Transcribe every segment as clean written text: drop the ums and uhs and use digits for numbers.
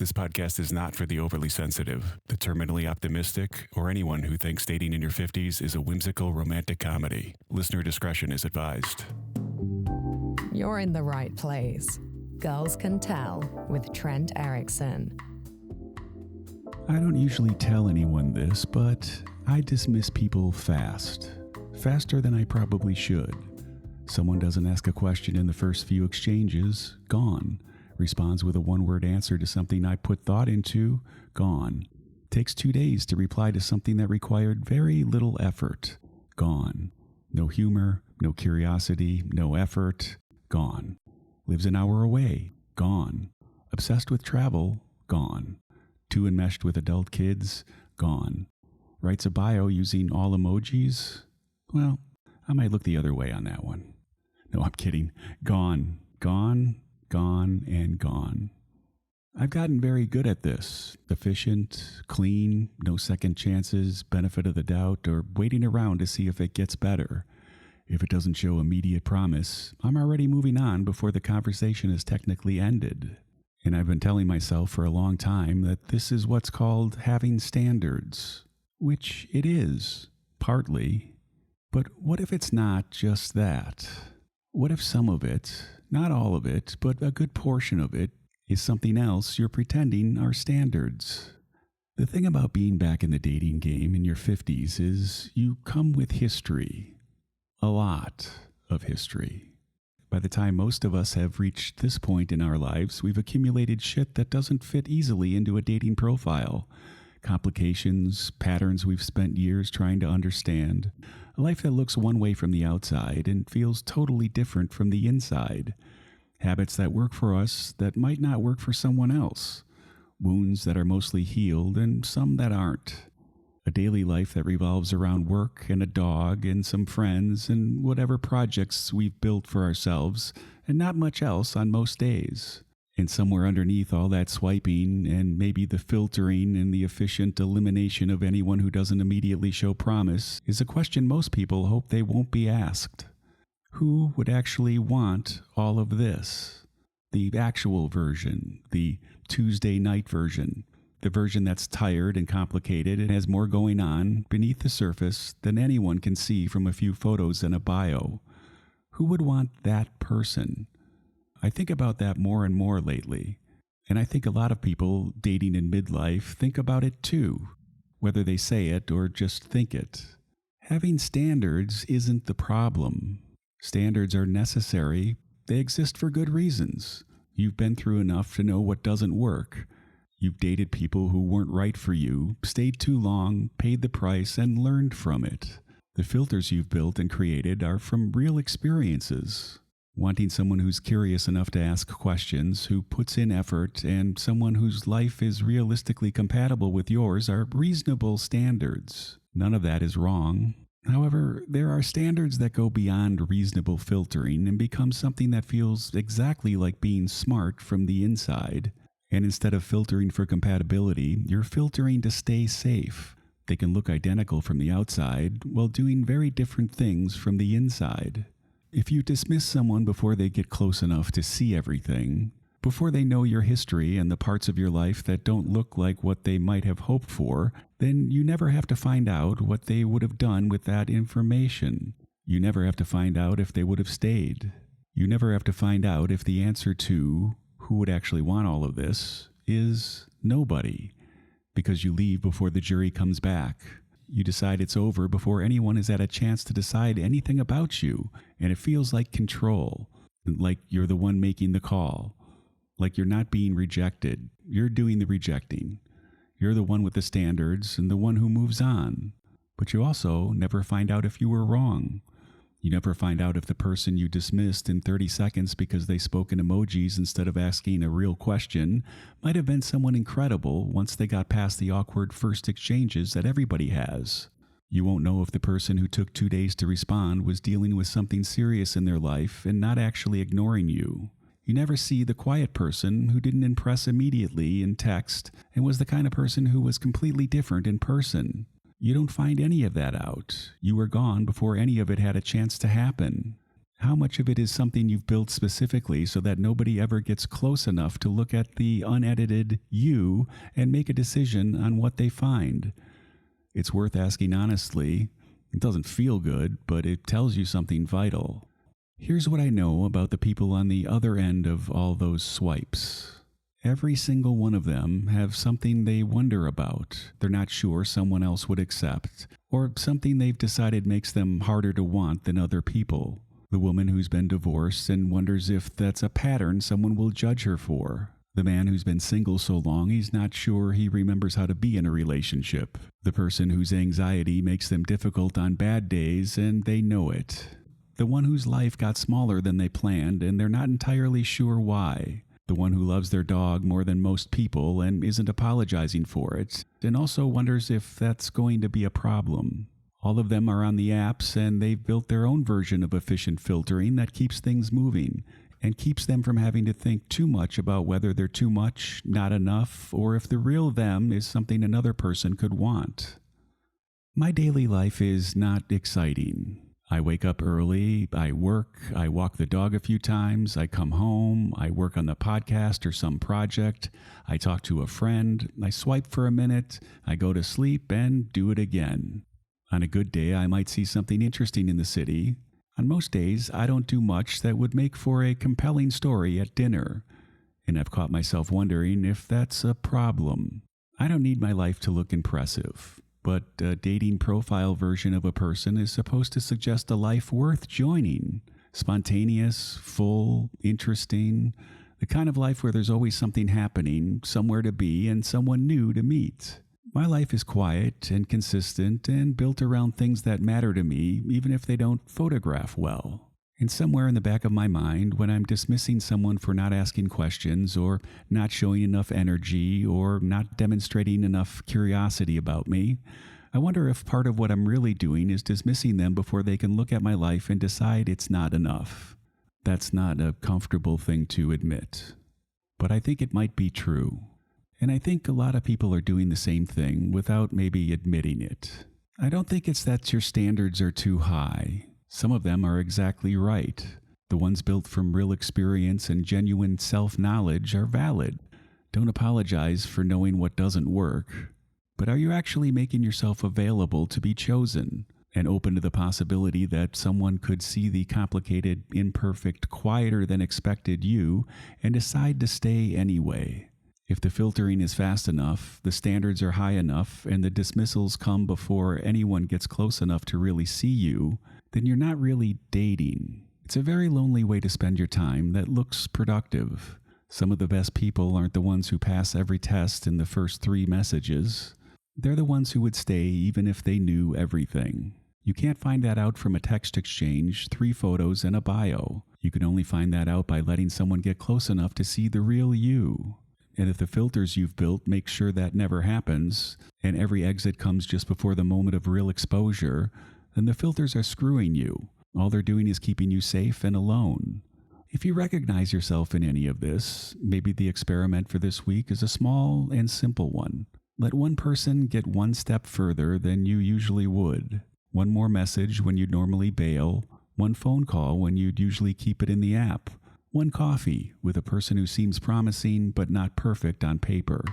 This podcast is not for the overly sensitive, the terminally optimistic, or anyone who thinks dating in your 50s is a whimsical romantic comedy. Listener discretion is advised. You're in the right place. Girls Can Tell with Trent Erickson. I don't usually tell anyone this, but I dismiss people fast. Faster than I probably should. Someone doesn't ask a question in the first few exchanges, gone. Responds with a one-word answer to something I put thought into, gone. Takes 2 days to reply to something that required very little effort, gone. No humor, no curiosity, no effort, gone. Lives an hour away, gone. Obsessed with travel, gone. Too enmeshed with adult kids, gone. Writes a bio using all emojis? Well, I might look the other way on that one. No, I'm kidding. Gone, gone, gone, and gone. I've gotten very good at this. Efficient, clean, no second chances, benefit of the doubt, or waiting around to see if it gets better. If it doesn't show immediate promise, I'm already moving on before the conversation is technically ended. And I've been telling myself for a long time that this is what's called having standards. Which it is, partly. But what if it's not just that? What if some of it, not all of it, but a good portion of it, is something else you're pretending are standards? The thing about being back in the dating game in your 50s is you come with history. A lot of history. By the time most of us have reached this point in our lives, we've accumulated shit that doesn't fit easily into a dating profile. Complications, patterns we've spent years trying to understand. A life that looks one way from the outside and feels totally different from the inside. Habits that work for us that might not work for someone else. Wounds that are mostly healed and some that aren't. A daily life that revolves around work and a dog and some friends and whatever projects we've built for ourselves and not much else on most days. And somewhere underneath all that swiping and maybe the filtering and the efficient elimination of anyone who doesn't immediately show promise is a question most people hope they won't be asked. Who would actually want all of this? The actual version, the Tuesday night version, the version that's tired and complicated and has more going on beneath the surface than anyone can see from a few photos and a bio. Who would want that person? I think about that more and more lately, and I think a lot of people dating in midlife think about it too, whether they say it or just think it. Having standards isn't the problem. Standards are necessary. They exist for good reasons. You've been through enough to know what doesn't work. You've dated people who weren't right for you, stayed too long, paid the price, and learned from it. The filters you've built and created are from real experiences. Wanting someone who's curious enough to ask questions, who puts in effort, and someone whose life is realistically compatible with yours are reasonable standards. None of that is wrong. However, there are standards that go beyond reasonable filtering and become something that feels exactly like being smart from the inside. And instead of filtering for compatibility, you're filtering to stay safe. They can look identical from the outside while doing very different things from the inside. If you dismiss someone before they get close enough to see everything, before they know your history and the parts of your life that don't look like what they might have hoped for, then you never have to find out what they would have done with that information. You never have to find out if they would have stayed. You never have to find out if the answer to who would actually want all of this is nobody, because you leave before the jury comes back. You decide it's over before anyone has had a chance to decide anything about you, and it feels like control, like you're the one making the call, like you're not being rejected, you're doing the rejecting. You're the one with the standards and the one who moves on. But you also never find out if you were wrong. You never find out if the person you dismissed in 30 seconds because they spoke in emojis instead of asking a real question might have been someone incredible once they got past the awkward first exchanges that everybody has. You won't know if the person who took 2 days to respond was dealing with something serious in their life and not actually ignoring you. You never see the quiet person who didn't impress immediately in text and was the kind of person who was completely different in person. You don't find any of that out. You were gone before any of it had a chance to happen. How much of it is something you've built specifically so that nobody ever gets close enough to look at the unedited you and make a decision on what they find? It's worth asking honestly. It doesn't feel good, but it tells you something vital. Here's what I know about the people on the other end of all those swipes. Every single one of them have something they wonder about, they're not sure someone else would accept, or something they've decided makes them harder to want than other people. The woman who's been divorced and wonders if that's a pattern someone will judge her for. The man who's been single so long he's not sure he remembers how to be in a relationship. The person whose anxiety makes them difficult on bad days and they know it. The one whose life got smaller than they planned and they're not entirely sure why. The one who loves their dog more than most people and isn't apologizing for it, and also wonders if that's going to be a problem. All of them are on the apps and they've built their own version of efficient filtering that keeps things moving and keeps them from having to think too much about whether they're too much, not enough, or if the real them is something another person could want. My daily life is not exciting. I wake up early, I work, I walk the dog a few times, I come home, I work on the podcast or some project, I talk to a friend, I swipe for a minute, I go to sleep and do it again. On a good day, I might see something interesting in the city. On most days, I don't do much that would make for a compelling story at dinner. And I've caught myself wondering if that's a problem. I don't need my life to look impressive, but a dating profile version of a person is supposed to suggest a life worth joining. Spontaneous, full, interesting, the kind of life where there's always something happening, somewhere to be, and someone new to meet. My life is quiet and consistent and built around things that matter to me, even if they don't photograph well. And somewhere in the back of my mind, when I'm dismissing someone for not asking questions or not showing enough energy or not demonstrating enough curiosity about me, I wonder if part of what I'm really doing is dismissing them before they can look at my life and decide it's not enough. That's not a comfortable thing to admit, but I think it might be true. And I think a lot of people are doing the same thing without maybe admitting it. I don't think it's that your standards are too high. Some of them are exactly right. The ones built from real experience and genuine self-knowledge are valid. Don't apologize for knowing what doesn't work. But are you actually making yourself available to be chosen and open to the possibility that someone could see the complicated, imperfect, quieter than expected you and decide to stay anyway? If the filtering is fast enough, the standards are high enough, and the dismissals come before anyone gets close enough to really see you, then you're not really dating. It's a very lonely way to spend your time that looks productive. Some of the best people aren't the ones who pass every test in the first 3 messages. They're the ones who would stay even if they knew everything. You can't find that out from a text exchange, 3 photos, and a bio. You can only find that out by letting someone get close enough to see the real you. And if the filters you've built make sure that never happens, and every exit comes just before the moment of real exposure, then the filters are screwing you. All they're doing is keeping you safe and alone. If you recognize yourself in any of this, maybe the experiment for this week is a small and simple one. Let one person get one step further than you usually would. One more message when you'd normally bail. One phone call when you'd usually keep it in the app. One coffee with a person who seems promising but not perfect on paper.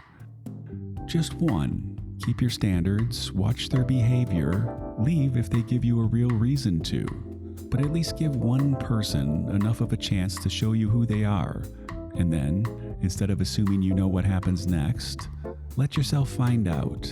Just one. Keep your standards, watch their behavior, leave if they give you a real reason to. But at least give one person enough of a chance to show you who they are. And then, instead of assuming you know what happens next, let yourself find out.